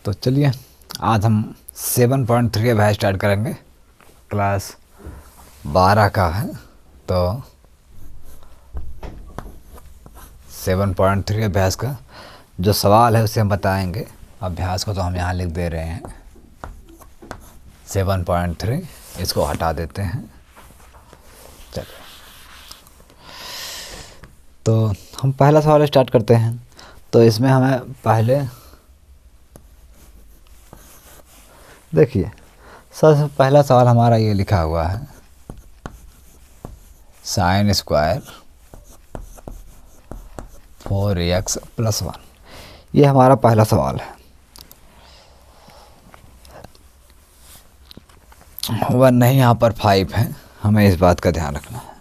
तो चलिए आज हम 7.3 अभ्यास स्टार्ट करेंगे। क्लास 12 का है तो 7.3 अभ्यास का जो सवाल है उसे हम बताएंगे। अभ्यास को तो हम यहाँ लिख दे रहे हैं 7.3, इसको हटा देते हैं। चलिए तो हम पहला सवाल स्टार्ट करते हैं। तो इसमें हमें पहले देखिए सबसे पहला सवाल हमारा ये लिखा हुआ है sin स्क्वायर 4x + 1। ये हमारा पहला सवाल है। 1 नहीं, यहाँ पर 5 है, हमें इस बात का ध्यान रखना है।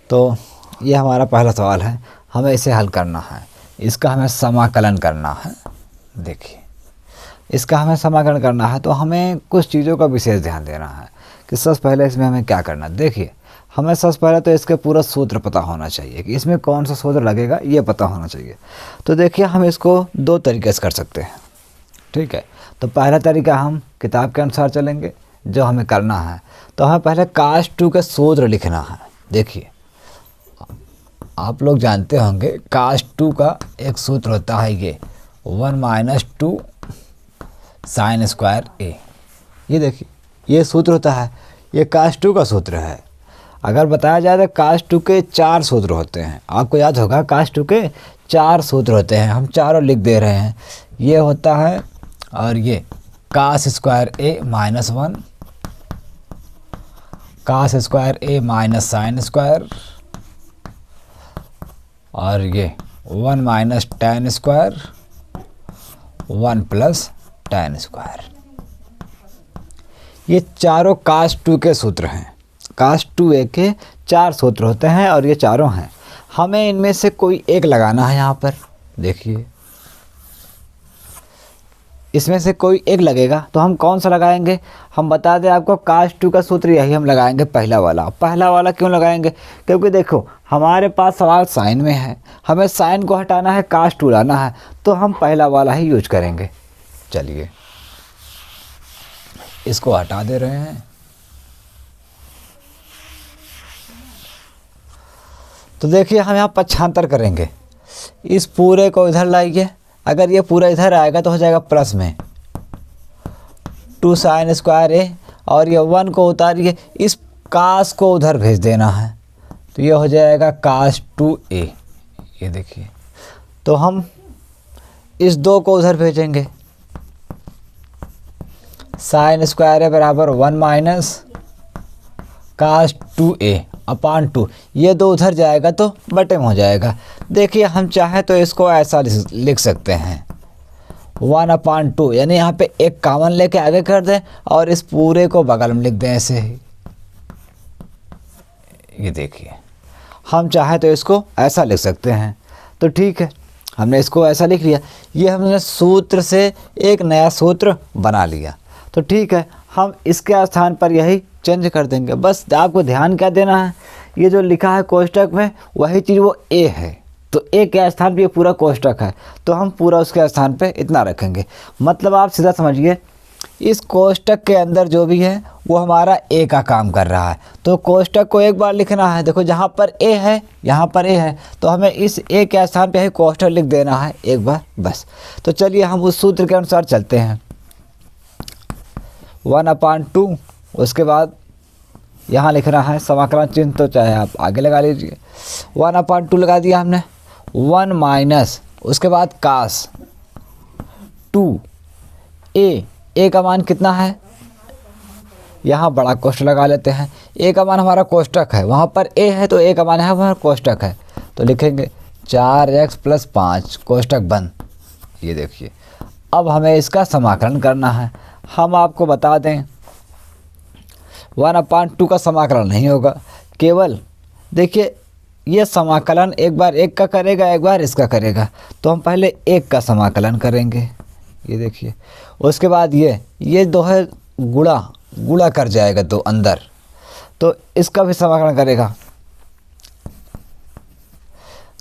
तो ये हमारा पहला सवाल है, हमें इसे हल करना है। इसका हमें समाकलन करना है। देखिए इसका हमें समाकलन करना है तो हमें कुछ चीज़ों का विशेष ध्यान देना है कि सबसे पहले इसमें हमें क्या करना है। देखिए हमें सबसे पहले तो इसके पूरा सूत्र पता होना चाहिए कि इसमें कौन सा सूत्र लगेगा, ये पता होना चाहिए। तो देखिए हम इसको दो तरीके से कर सकते हैं, ठीक है। तो पहला तरीका हम किताब के अनुसार चलेंगे, जो हमें करना है तो हमें पहले cos 2 के सूत्र लिखना है। देखिए आप लोग जानते होंगे cos 2 का एक सूत्र होता है ये 1 - 2 sin स्क्वायर a। ये देखिए ये सूत्र होता है, ये cos 2 का सूत्र है। अगर बताया जाए तो cos 2 के 4 सूत्र होते हैं। आपको याद होगा cos 2 के 4 सूत्र होते हैं, हम चारों लिख दे रहे हैं। ये होता है और ये cos square a -1, cos square a - sin square, और ये 1 - tan स्क्वायर 1 + tan स्क्वायर। ये चारों cos 2 के सूत्र हैं। cos 2a के 4 सूत्र होते हैं और ये चारों हैं। हमें इनमें से कोई एक लगाना है। यहाँ पर देखिए इसमें से कोई एक लगेगा तो हम कौन सा लगाएंगे। हम बता दें आपको cos 2 का सूत्र यही हम लगाएंगे, पहला वाला। पहला वाला क्यों लगाएंगे, क्योंकि देखो हमारे पास सवाल साइन में है, हमें साइन को हटाना है, cos 2 लाना है, तो हम पहला वाला ही यूज करेंगे। चलिए इसको हटा दे रहे हैं। तो देखिए हम यहाँ पक्षांतर करेंगे, इस पूरे को इधर लाइए। अगर ये पूरा इधर आएगा तो हो जाएगा प्लस में 2 sin स्क्वायर a, और ये 1 को उतारिए, इस cos को उधर भेज देना है तो ये हो जाएगा cos 2a। ये देखिए तो हम इस 2 को उधर भेजेंगे, sin स्क्वायर a बराबर 1 - cos 2a/2। ये 2 उधर जाएगा तो बटे में हो जाएगा। देखिए हम चाहें तो इसको ऐसा लिख सकते हैं 1/2, यानी यहाँ पे एक कॉमन लेके आगे कर दें और इस पूरे को बगल में लिख दें ऐसे ही। ये देखिए हम चाहें तो इसको ऐसा लिख सकते हैं। तो ठीक है, हमने इसको ऐसा लिख लिया। ये हमने सूत्र से एक नया सूत्र बना लिया। तो ठीक है, हम इसके स्थान पर यही चेंज कर देंगे। बस आपको ध्यान क्या देना है, ये जो लिखा है कोष्टक में वही चीज़ वो a है, तो a के स्थान पे ये पूरा कोष्टक है, तो हम पूरा उसके स्थान पे इतना रखेंगे। मतलब आप सीधा समझिए इस कोष्टक के अंदर जो भी है वो हमारा a का काम कर रहा है। तो कोष्टक को एक बार लिखना है। देखो जहाँ पर a है यहाँ पर a है, तो हमें इस a के स्थान पे ही कोष्टक लिख देना है एक बार बस। तो चलिए हम उस सूत्र के अनुसार चलते हैं। 1/2, उसके बाद यहाँ लिखना है समाकलन चिन्ह, तो चाहे आप आगे लगा लीजिए। 1/2 लगा दिया हमने। 1 - उसके बाद cos 2a का मान कितना है, यहाँ बड़ा कोष्टक लगा लेते हैं। a का मान हमारा कोष्टक है, वहाँ पर a है तो a का मान है वहाँ कोष्टक है, तो लिखेंगे 4x + 5 कोष्टक बंद। ये देखिए अब हमें इसका समाकलन करना है। हम आपको बता दें 1/2 का समाकलन नहीं होगा, केवल देखिए ये समाकलन एक बार एक का करेगा, एक बार इसका करेगा। तो हम पहले एक का समाकलन करेंगे। ये देखिए उसके बाद ये दो है गुणा कर जाएगा तो अंदर, तो इसका भी समाकलन करेगा।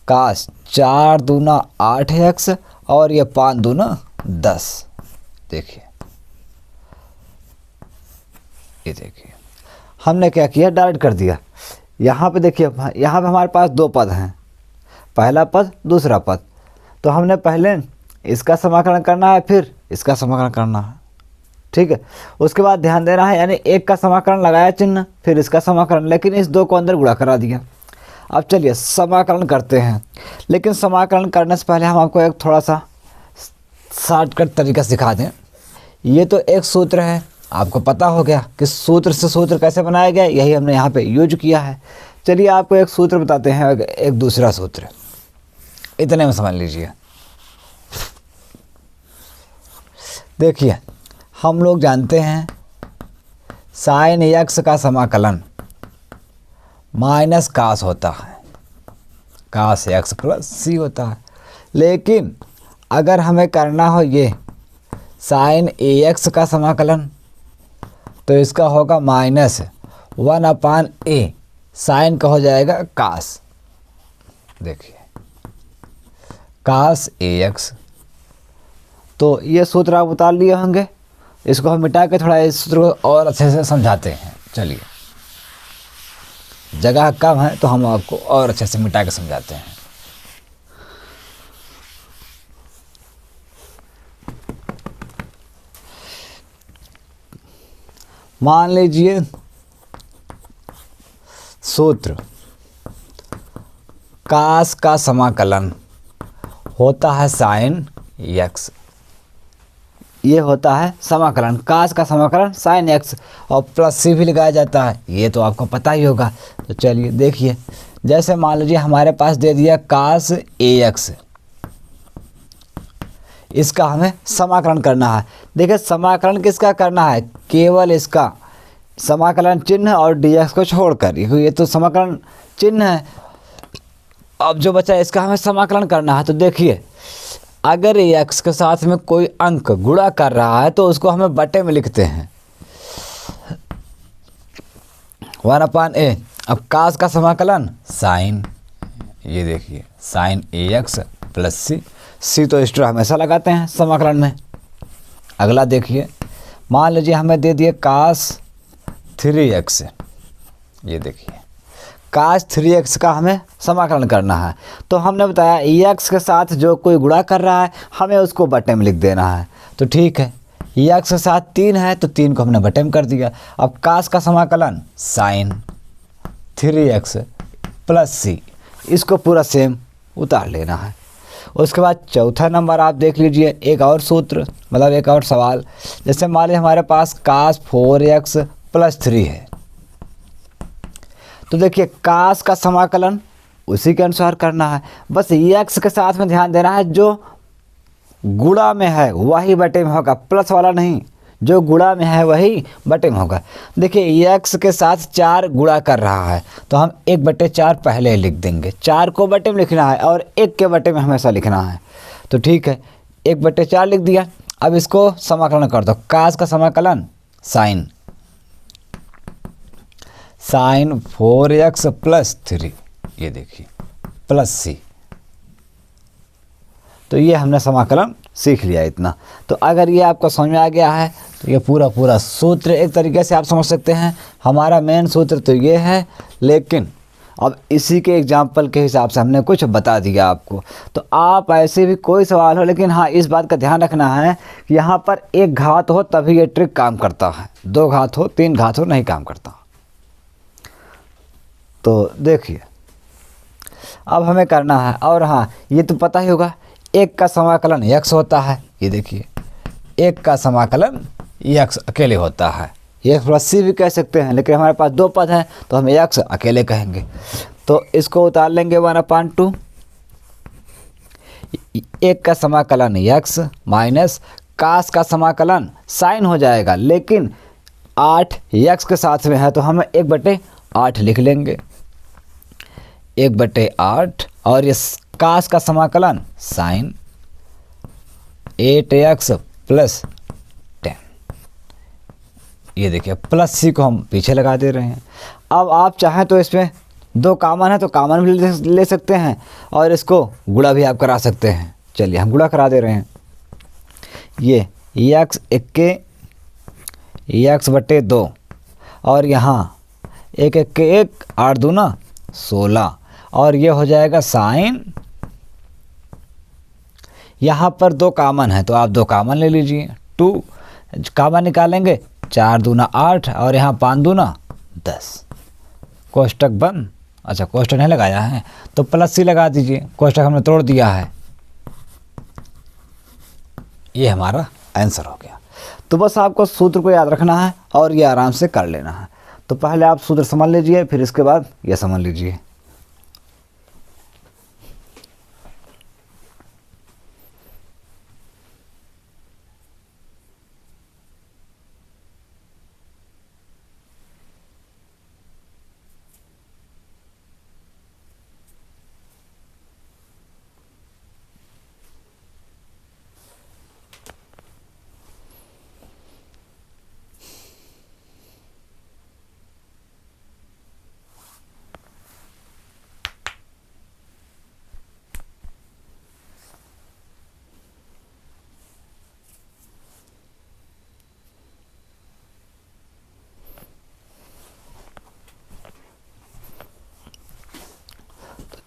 cos 4 दूना 8x और ये 5 दूना 10। देखिए, ये देखिए हमने क्या किया, डायरेक्ट कर दिया। यहाँ पे देखिए, यहाँ पे हमारे पास दो पद हैं, पहला पद दूसरा पद। तो हमने पहले इसका समाकलन करना है, फिर इसका समाकलन करना है, ठीक है। उसके बाद ध्यान देना है, यानी एक का समाकलन लगाया चिन्ह, फिर इसका समाकलन, लेकिन इस दो को अंदर गुणा करा दिया। अब चलिए समाकलन करते हैं, लेकिन समाकलन करने से पहले हम आपको एक थोड़ा सा शॉर्टकट तरीका सिखा दें। ये तो एक सूत्र है, आपको पता हो गया कि सूत्र से सूत्र कैसे बनाया गया, यही हमने यहाँ पे यूज किया है। चलिए आपको एक सूत्र बताते हैं, एक दूसरा सूत्र, इतने में समझ लीजिए। देखिए, हम लोग जानते हैं साइन एक्स का समाकलन माइनस कास होता है, कास एक्स प्लस सी होता है। लेकिन अगर हमें करना हो ये साइन ए एक्स का समाकलन, तो इसका होगा माइनस 1/a, साइन का हो जाएगा कास। देखिए, कास ए एक्स। तो ये सूत्र आप उतार लिए होंगे, इसको हम मिटा के थोड़ा इस सूत्र को और अच्छे से समझाते हैं। चलिए, जगह कम है तो हम आपको और अच्छे से मिटा के समझाते हैं। मान लीजिए सूत्र कास का समाकलन होता है साइन एक्स, ये होता है समाकलन, कास का समाकलन साइन एक्स, और प्लस सी भी लगाया जाता है, ये तो आपको पता ही होगा। तो चलिए देखिए, जैसे मान लीजिए हमारे पास दे दिया कास ए एक्स, इसका हमें समाकलन करना है। देखिए, समाकलन किसका करना है, केवल इसका समाकलन चिन्ह और dx को छोड़कर, ये तो समाकलन चिन्ह है। अब जो बचा इसका हमें समाकलन करना है। तो देखिए, अगर x के साथ में कोई अंक गुणा कर रहा है तो उसको हमें बटे में लिखते हैं 1/a। अब कास का समाकलन साइन, ये देखिए साइन ए एक्स प्लस सी, सी तो एक्स्ट्रा हमेशा लगाते हैं समाकलन में। अगला देखिए, मान लीजिए हमें दे दिए कास 3x, ये देखिए कास 3x का हमें समाकलन करना है। तो हमने बताया x के साथ जो कोई गुणा कर रहा है हमें उसको बटे में लिख देना है। तो ठीक है, x के साथ 3 है तो 3 को हमने बटे में कर दिया। अब कास का समाकलन साइन 3x प्लस सी, इसको पूरा सेम उतार लेना है। उसके बाद चौथा नंबर आप देख लीजिए, एक और सूत्र, मतलब एक और सवाल। जैसे मान लीजिए हमारे पास कास 4x प्लस 3 है, तो देखिए कास का समाकलन उसी के अनुसार करना है। बस x के साथ में ध्यान देना है, जो गुणा में है वही बटे में होगा, प्लस वाला नहीं, जो गुणा में है वही बटे में होगा। देखिए x के साथ 4 गुणा कर रहा है तो हम 1/4 पहले लिख देंगे, 4 को बटे में लिखना है और 1 के बटे में हमेशा लिखना है। तो ठीक है, 1/4 लिख दिया। अब इसको समाकलन कर दो, कास का समाकलन साइन 4x प्लस 3, ये देखिए प्लस सी। तो ये हमने समाकलन सीख लिया इतना। तो अगर ये आपको समझ में आ गया है तो ये पूरा सूत्र एक तरीके से आप समझ सकते हैं। हमारा मेन सूत्र तो ये है, लेकिन अब इसी के एग्जाम्पल के हिसाब से हमने कुछ बता दिया आपको। तो आप ऐसे भी कोई सवाल हो, लेकिन हाँ इस बात का ध्यान रखना है कि यहाँ पर एक घात हो तभी ये ट्रिक काम करता है, 2 घात हो 3 घात हो नहीं काम करता। तो देखिए अब हमें करना है, और हाँ ये तो पता ही होगा, 1 का समाकलन x होता है। ये देखिए 1 का समाकलन x अकेले होता है, x प्लस सी भी कह सकते हैं, लेकिन हमारे पास 2 पद हैं तो हम x अकेले कहेंगे। तो इसको उतार लेंगे 1/2। 1 का समाकलन x माइनस कास का समाकलन साइन हो जाएगा, लेकिन 8 x के साथ में है तो हम 1/8 लिख लेंगे, 1/8। और इस कास का समाकलन साइन 8x प्लस 10, ये देखिए प्लस सी को हम पीछे लगा दे रहे हैं। अब आप चाहें तो इसमें 2 कॉमन है तो कॉमन भी ले सकते हैं, और इसको गुणा भी आप करा सकते हैं। चलिए हम गुणा करा दे रहे हैं। ये एक्स इक्के एक्स बटे 2 और यहाँ एक इक्के 1 8 दूना 16 और ये हो जाएगा साइन, यहाँ पर 2 कामन है तो आप 2 कामन ले लीजिए, 2 कामन निकालेंगे 4 दूना 8 और यहाँ 5 दूना 10, कोष्टक बंद। अच्छा कोष्टक नहीं लगाया है तो प्लस सी लगा दीजिए, कोष्टक हमने तोड़ दिया है। ये हमारा आंसर हो गया। तो बस आपको सूत्र को याद रखना है और ये आराम से कर लेना है। तो पहले आप सूत्र समझ लीजिए, फिर इसके बाद ये समझ लीजिए।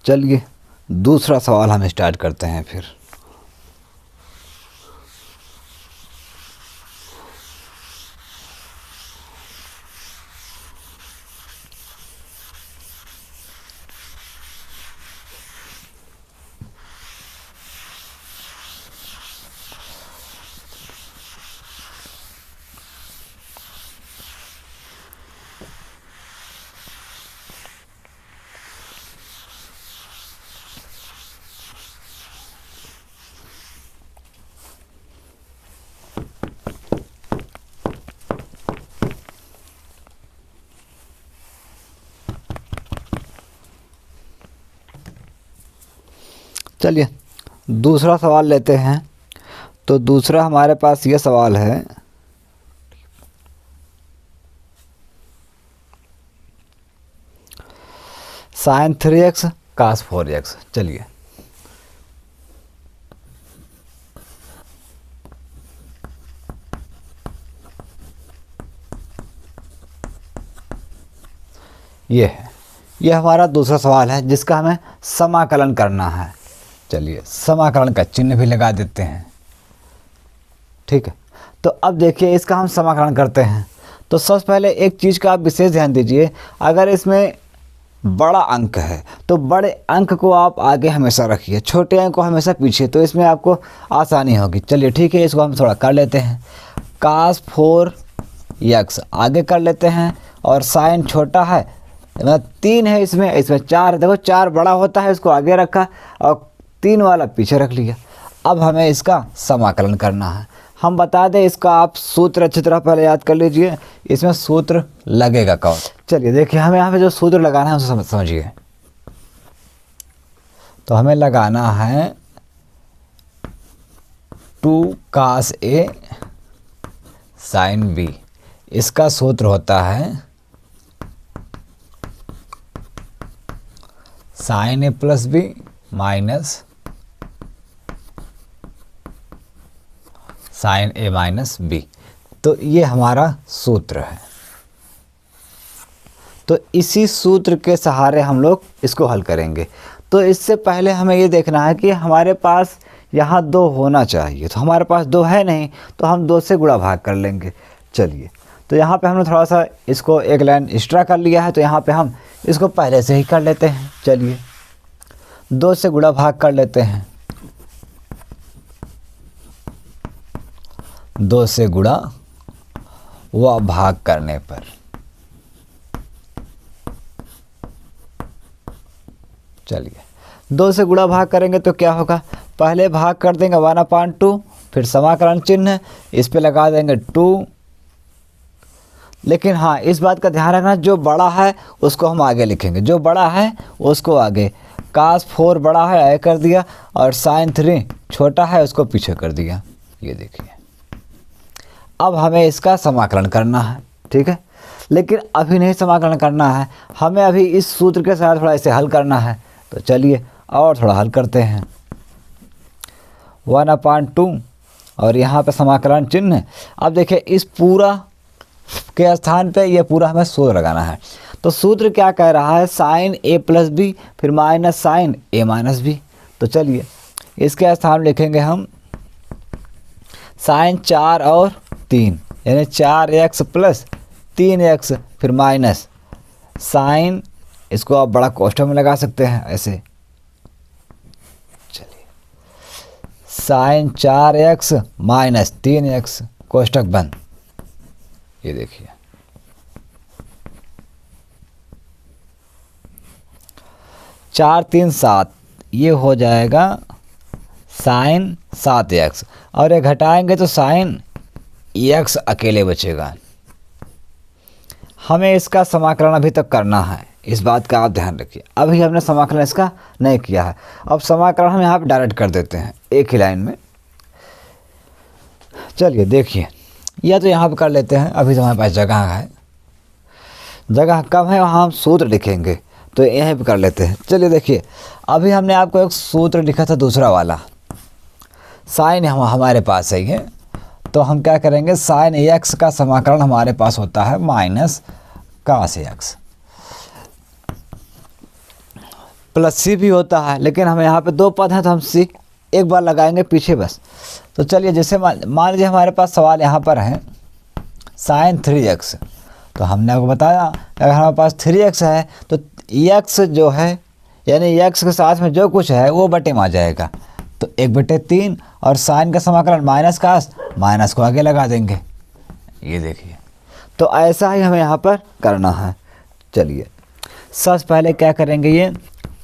चलिए दूसरा सवाल हम स्टार्ट करते हैं फिर। चलिए दूसरा सवाल लेते हैं। तो दूसरा हमारे पास ये सवाल है, साइन 3x कास 4x। चलिए ये हमारा दूसरा सवाल है जिसका हमें समाकलन करना है। चलिए समाकलन का चिन्ह भी लगा देते हैं, ठीक है। तो अब देखिए इसका हम समाकलन करते हैं। तो सबसे पहले एक चीज़ का आप विशेष ध्यान दीजिए, अगर इसमें बड़ा अंक है तो बड़े अंक को आप आगे हमेशा रखिए, छोटे अंक को हमेशा पीछे, तो इसमें आपको आसानी होगी। चलिए ठीक है, इसको हम थोड़ा कर लेते हैं। कास 4x आगे कर लेते हैं और साइन छोटा है, मतलब 3 है, इसमें 4 है। देखो 4 बड़ा होता है, इसको आगे रखा और 3 वाला पीछे रख लिया। अब हमें इसका समाकलन करना है। हम बता दें इसका आप सूत्र अच्छी तरह पहले याद कर लीजिए, इसमें सूत्र लगेगा कौन। चलिए देखिए हमें यहाँ पे जो सूत्र लगाना है उसे समझिए। तो हमें लगाना है 2 cos A sin B। इसका सूत्र होता है sin A plus B minus sine A minus B। तो ये हमारा सूत्र है। तो इसी सूत्र के सहारे हम लोग इसको हल करेंगे। तो इससे पहले हमें ये देखना है कि हमारे पास यहाँ 2 होना चाहिए। तो हमारे पास 2 है नहीं, तो हम 2 से गुणा भाग कर लेंगे। चलिए तो यहाँ पे हमने थोड़ा सा इसको एक लाइन एक्स्ट्रा कर लिया है, तो यहाँ पे हम इसको पहले से ही कर लेते हैं। चलिए 2 से गुणा भाग कर लेते हैं। 2 से गुणा व भाग करने पर चलिए 2 से गुणा भाग करेंगे तो क्या होगा, पहले भाग कर देंगे 1/2, फिर समाकलन चिन्ह इस पे लगा देंगे 2। लेकिन हाँ इस बात का ध्यान रखना, जो बड़ा है उसको हम आगे लिखेंगे, जो बड़ा है उसको आगे। कास 4 बड़ा है आगे कर दिया और साइन 3 छोटा है उसको पीछे कर दिया। ये देखिए अब हमें इसका समाकलन करना है, ठीक है। लेकिन अभी नहीं समाकलन करना है, हमें अभी इस सूत्र के साथ थोड़ा इसे हल करना है। तो चलिए और थोड़ा हल करते हैं। 1/2 और यहाँ पे समाकलन चिन्ह। अब देखिए इस पूरा के स्थान पे ये पूरा हमें सूत्र लगाना है। तो सूत्र क्या कह रहा है, साइन ए प्लस बी फिर माइनस साइन ए माइनस बी। तो चलिए इसके स्थान लिखेंगे हम साइन 4 और 3 यानी 4x प्लस 3x फिर माइनस साइन, इसको आप बड़ा कोष्ठक में लगा सकते हैं ऐसे, चलिए साइन 4x माइनस 3x कोष्ठक बंद। ये देखिए 4 3 7, ये हो जाएगा साइन 7x और ये घटाएंगे तो साइन x अकेले बचेगा। हमें इसका समाकलन अभी तक करना है, इस बात का आप ध्यान रखिए। अभी हमने समाकलन इसका नहीं किया है। अब समाकलन हम यहाँ पे डायरेक्ट कर देते हैं एक ही लाइन में। चलिए देखिए, या तो यहाँ पे कर लेते हैं, अभी तो हमारे पास जगह है, जगह कम है, वहाँ हम सूत्र लिखेंगे तो यहीं पे कर लेते हैं। चलिए देखिए, अभी हमने आपको एक सूत्र लिखा था दूसरा वाला, साइन हमारे पास ही है, तो हम क्या करेंगे, साइन x का समाकलन हमारे पास होता है minus cos x plus c भी होता है, लेकिन हमें यहाँ पे 2 पद हैं तो हम c एक बार लगाएंगे पीछे बस। तो चलिए जैसे मान लीजिए हमारे पास सवाल यहाँ पर है साइन 3x, तो हमने आपको बताया अगर हमारे पास 3x है तो x जो है यानी x के साथ में जो कुछ है वो बटे में आ जाएगा, तो 1/3 और साइन का समाकलन माइनस कास, माइनस को आगे लगा देंगे। ये देखिए, तो ऐसा ही हमें यहाँ पर करना है। चलिए सबसे पहले क्या करेंगे, ये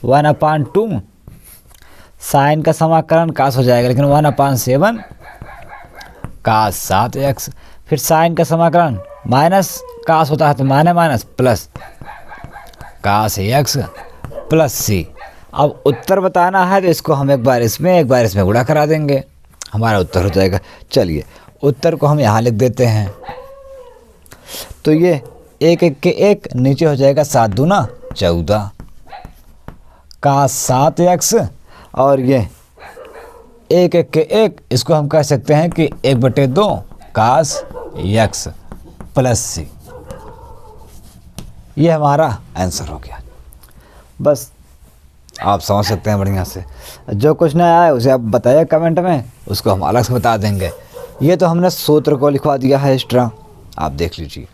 1/2 साइन का समाकलन कास हो जाएगा, लेकिन 1/7 कास 7x, फिर साइन का समाकलन माइनस कास होता है तो minus plus cos x plus c। अब उत्तर बताना है तो इसको हम एक बार इसमें गुणा करा देंगे, हमारा उत्तर हो जाएगा। चलिए उत्तर को हम यहाँ लिख देते हैं, तो ये 1 1 के 1 नीचे हो जाएगा 7 दूना 14 कास 7x, और ये 1 1 के 1 इसको हम कह सकते हैं कि 1/2 कास x प्लस c। ये हमारा आंसर हो गया। बस आप समझ सकते हैं बढ़िया से। जो कुछ नया आए उसे आप बताइए कमेंट में, उसको हम अलग से बता देंगे। ये तो हमने सूत्र को लिखवा दिया है एक्स्ट्रा, आप देख लीजिए।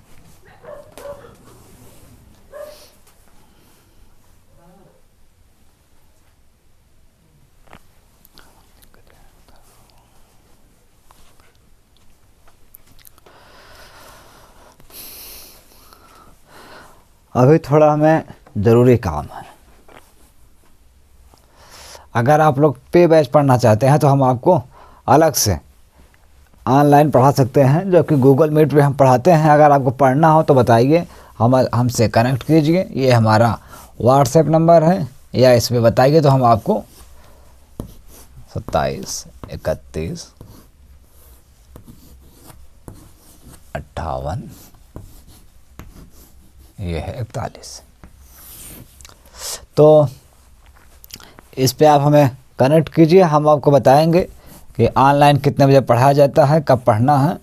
अभी थोड़ा हमें ज़रूरी काम है। अगर आप लोग पे बैच पढ़ना चाहते हैं तो हम आपको अलग से ऑनलाइन पढ़ा सकते हैं, जो कि गूगल मीट पे हम पढ़ाते हैं। अगर आपको पढ़ना हो तो बताइए, हमसे कनेक्ट कीजिए। ये हमारा व्हाट्सएप नंबर है, या इस पर बताइए तो हम आपको 27 31 58 ये है 41, तो इस पे आप हमें कनेक्ट कीजिए। हम आपको बताएंगे कि ऑनलाइन कितने बजे पढ़ाया जाता है, कब पढ़ना है,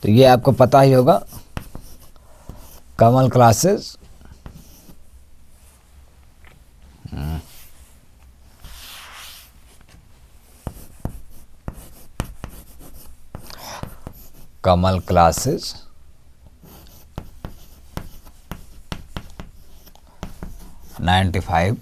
तो ये आपको पता ही होगा। कमल क्लासेस कमल क्लासेस 95,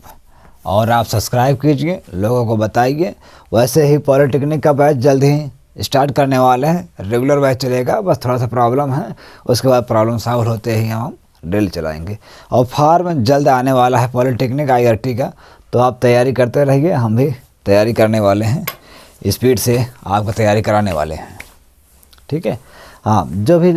और आप सब्सक्राइब कीजिए, लोगों को बताइए। वैसे ही पॉलिटेक्निक का बैच जल्द ही स्टार्ट करने वाले हैं, रेगुलर बैच चलेगा, बस थोड़ा सा प्रॉब्लम है, उसके बाद प्रॉब्लम सॉल्व होते ही हम ड्रिल चलाएंगे। और फॉर्म जल्द आने वाला है पॉलिटेक्निक IRT का, तो आप तैयारी करते रहिए, हम भी तैयारी करने वाले हैं, स्पीड से आपको तैयारी कराने वाले हैं, ठीक है। हाँ, जो भी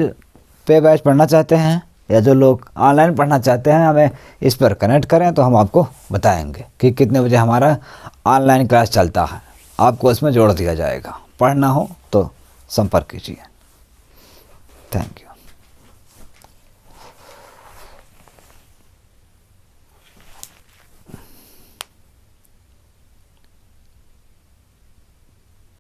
पे बैच पढ़ना चाहते हैं या जो लोग ऑनलाइन पढ़ना चाहते हैं, हमें इस पर कनेक्ट करें तो हम आपको बताएंगे कि कितने बजे हमारा ऑनलाइन क्लास चलता है, आपको उसमें जोड़ दिया जाएगा। पढ़ना हो तो संपर्क कीजिए। Thank you.